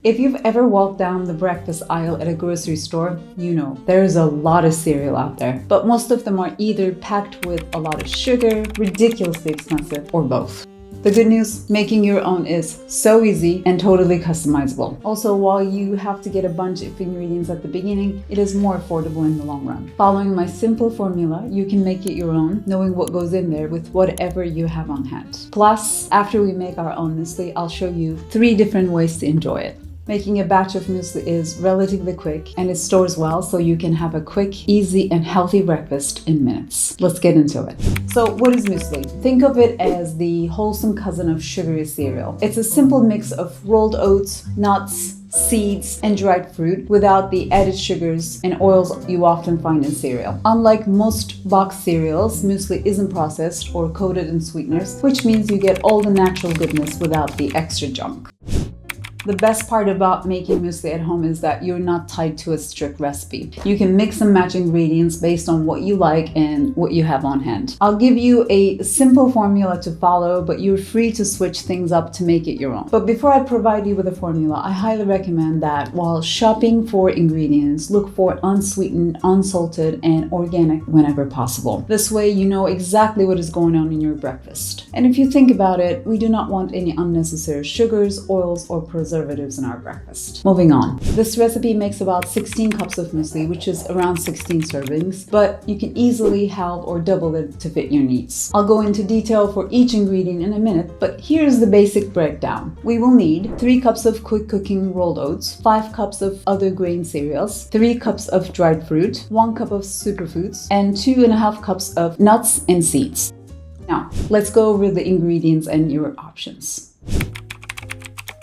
If you've ever walked down the breakfast aisle at a grocery store, you know there's a lot of cereal out there, but most of them are either packed with a lot of sugar, ridiculously expensive, or both. The good news, making your own is so easy and totally customizable. Also, while you have to get a bunch of ingredients at the beginning, it is more affordable in the long run. Following my simple formula, you can make it your own, knowing what goes in there with whatever you have on hand. Plus, after we make our own muesli, I'll show you 3 different ways to enjoy it. Making a batch of muesli is relatively quick and it stores well, so you can have a quick, easy, and healthy breakfast in minutes. Let's get into it. So what is muesli? Think of it as the wholesome cousin of sugary cereal. It's a simple mix of rolled oats, nuts, seeds, and dried fruit without the added sugars and oils you often find in cereal. Unlike most boxed cereals, muesli isn't processed or coated in sweeteners, which means you get all the natural goodness without the extra junk. The best part about making muesli at home is that you're not tied to a strict recipe. You can mix and match ingredients based on what you like and what you have on hand. I'll give you a simple formula to follow, but you're free to switch things up to make it your own. But before I provide you with a formula, I highly recommend that while shopping for ingredients, look for unsweetened, unsalted, and organic whenever possible. This way you know exactly what is going on in your breakfast. And if you think about it, we do not want any unnecessary sugars, oils, or preservatives in our breakfast. Moving on. This recipe makes about 16 cups of muesli, which is around 16 servings, but you can easily halve or double it to fit your needs. I'll go into detail for each ingredient in a minute, but here's the basic breakdown. We will need 3 cups of quick cooking rolled oats, 5 cups of other grain cereals, 3 cups of dried fruit, 1 cup of superfoods, and 2.5 cups of nuts and seeds. Now, let's go over the ingredients and your options.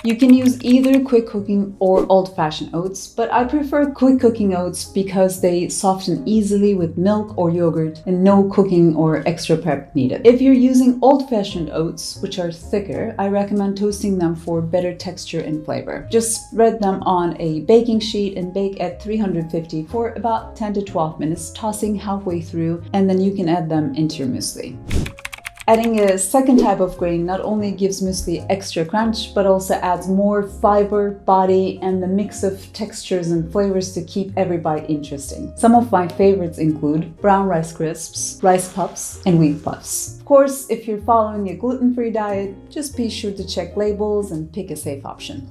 You can use either quick cooking or old-fashioned oats, but I prefer quick cooking oats because they soften easily with milk or yogurt and no cooking or extra prep needed. If you're using old-fashioned oats, which are thicker, I recommend toasting them for better texture and flavor. Just spread them on a baking sheet and bake at 350 for about 10 to 12 minutes, tossing halfway through, and then you can add them into your muesli. Adding a second type of grain not only gives muesli extra crunch, but also adds more fiber, body, and the mix of textures and flavors to keep every bite interesting. Some of my favorites include brown rice crisps, rice puffs, and wheat puffs. Of course, if you're following a gluten-free diet, just be sure to check labels and pick a safe option.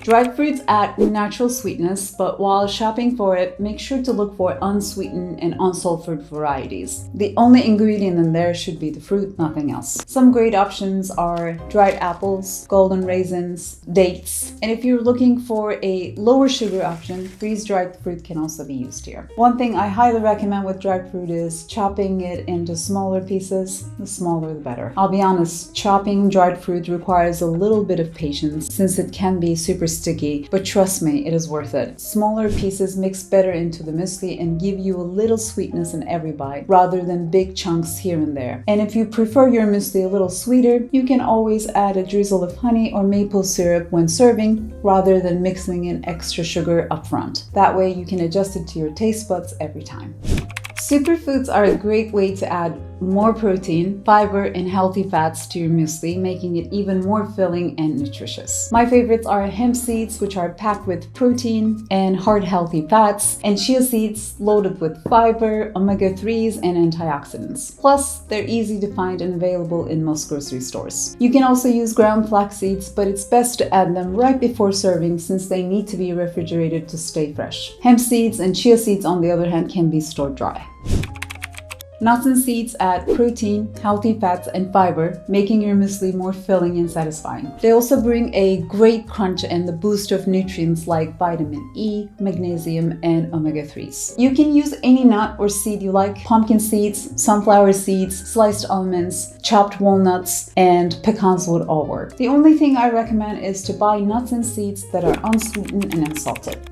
Dried fruits add natural sweetness, but while shopping for it, make sure to look for unsweetened and unsulfured varieties. The only ingredient in there should be the fruit, nothing else. Some great options are dried apples, golden raisins, dates, and if you're looking for a lower sugar option, freeze-dried fruit can also be used here. One thing I highly recommend with dried fruit is chopping it into smaller pieces. The smaller the better. I'll be honest, chopping dried fruit requires a little bit of patience since it can be super sticky, but trust me, it is worth it. Smaller pieces mix better into the muesli and give you a little sweetness in every bite rather than big chunks here and there. And if you prefer your muesli a little sweeter, you can always add a drizzle of honey or maple syrup when serving rather than mixing in extra sugar up front. That way you can adjust it to your taste buds every time. Superfoods are a great way to add more protein, fiber, and healthy fats to your muesli, making it even more filling and nutritious. My favorites are hemp seeds, which are packed with protein and heart-healthy fats, and chia seeds loaded with fiber, omega-3s, and antioxidants. Plus, they're easy to find and available in most grocery stores. You can also use ground flax seeds, but it's best to add them right before serving since they need to be refrigerated to stay fresh. Hemp seeds and chia seeds, on the other hand, can be stored dry. Nuts and seeds add protein, healthy fats, and fiber, making your muesli more filling and satisfying. They also bring a great crunch and the boost of nutrients like vitamin E, magnesium, and omega-3s. You can use any nut or seed you like. Pumpkin seeds, sunflower seeds, sliced almonds, chopped walnuts, and pecans would all work. The only thing I recommend is to buy nuts and seeds that are unsweetened and unsalted.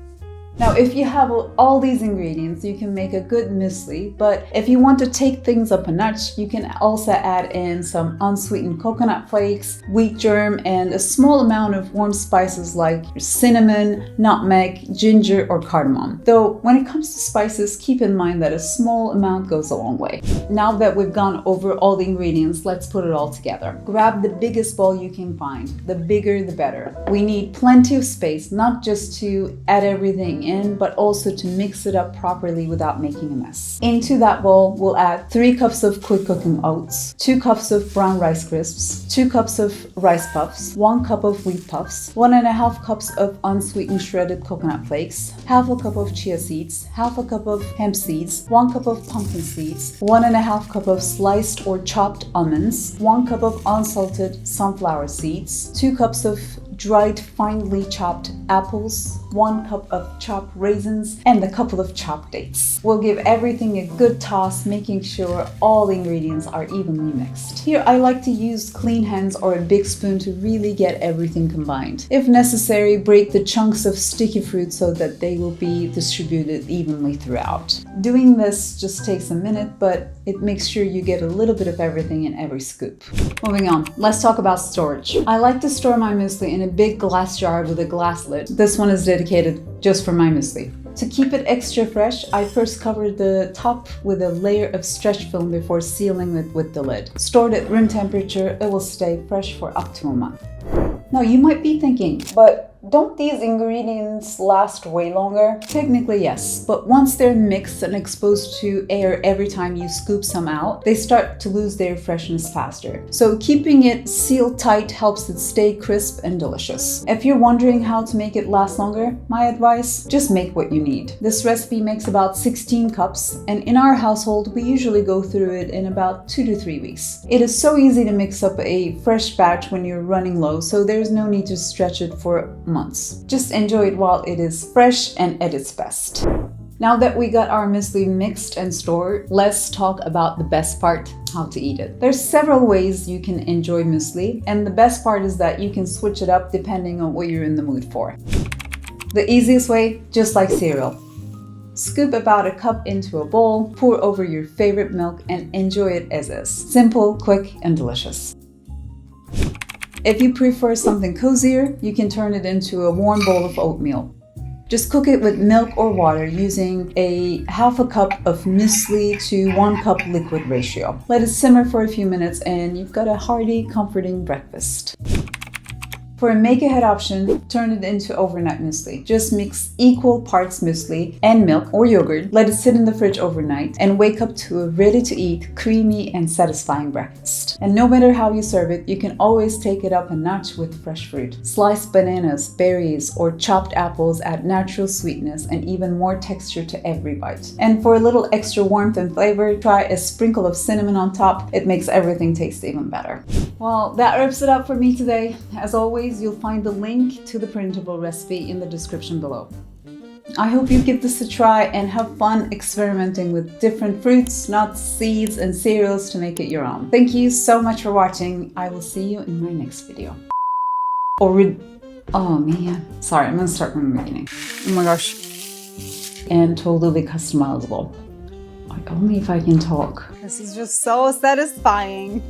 Now, if you have all these ingredients, you can make a good muesli, but if you want to take things up a notch, you can also add in some unsweetened coconut flakes, wheat germ, and a small amount of warm spices like cinnamon, nutmeg, ginger, or cardamom. Though, when it comes to spices, keep in mind that a small amount goes a long way. Now that we've gone over all the ingredients, let's put it all together. Grab the biggest bowl you can find. The bigger, the better. We need plenty of space, not just to add everything in, but also to mix it up properly without making a mess. Into that bowl, we'll add 3 cups of quick cooking oats, 2 cups of brown rice crisps, 2 cups of rice puffs, 1 cup of wheat puffs, 1.5 cups of unsweetened shredded coconut flakes, half a cup of chia seeds, half a cup of hemp seeds, 1 cup of pumpkin seeds, 1.5 cup of sliced or chopped almonds, 1 cup of unsalted sunflower seeds, 2 cups of dried finely chopped apples, 1 cup of chopped raisins, and a couple of chopped dates. We'll give everything a good toss, making sure all the ingredients are evenly mixed. Here I like to use clean hands or a big spoon to really get everything combined. If necessary, break the chunks of sticky fruit so that they will be distributed evenly throughout. Doing this just takes a minute, but it makes sure you get a little bit of everything in every scoop. Moving on, let's talk about storage. I like to store my muesli in a big glass jar with a glass lid. This one is dedicated just for my muesli. To keep it extra fresh, I first covered the top with a layer of stretch film before sealing it with the lid. Stored at room temperature, it will stay fresh for up to a month. Now you might be thinking, but don't these ingredients last way longer? Technically yes, but once they're mixed and exposed to air every time you scoop some out, they start to lose their freshness faster. So keeping it sealed tight helps it stay crisp and delicious. If you're wondering how to make it last longer, my advice, just make what you need. This recipe makes about 16 cups, and in our household, we usually go through it in about 2 to 3 weeks. It is so easy to mix up a fresh batch when you're running low, so there's no need to stretch it for months. Just enjoy it while it is fresh and at its best. Now that we got our muesli mixed and stored, let's talk about the best part, how to eat it. There's several ways you can enjoy muesli, and the best part is that you can switch it up depending on what you're in the mood for. The easiest way, just like cereal. Scoop about a cup into a bowl, pour over your favorite milk, and enjoy it as is. Simple, quick, and delicious. If you prefer something cozier, you can turn it into a warm bowl of oatmeal. Just cook it with milk or water using a half a cup of muesli to 1 cup liquid ratio. Let it simmer for a few minutes and you've got a hearty, comforting breakfast. For a make-ahead option, turn it into overnight muesli. Just mix equal parts muesli and milk or yogurt, let it sit in the fridge overnight, and wake up to a ready-to-eat, creamy and satisfying breakfast. And no matter how you serve it, you can always take it up a notch with fresh fruit. Sliced bananas, berries, or chopped apples add natural sweetness and even more texture to every bite. And for a little extra warmth and flavor, try a sprinkle of cinnamon on top. It makes everything taste even better. Well, that wraps it up for me today. As always, you'll find the link to the printable recipe in the description below. I hope you give this a try and have fun experimenting with different fruits, nuts, seeds, and cereals to make it your own. Thank you so much for watching. I will see you in my next video. Oh man, sorry, I'm gonna start from the beginning. Oh my gosh. And totally customizable. Like, only if I can talk. This is just so satisfying.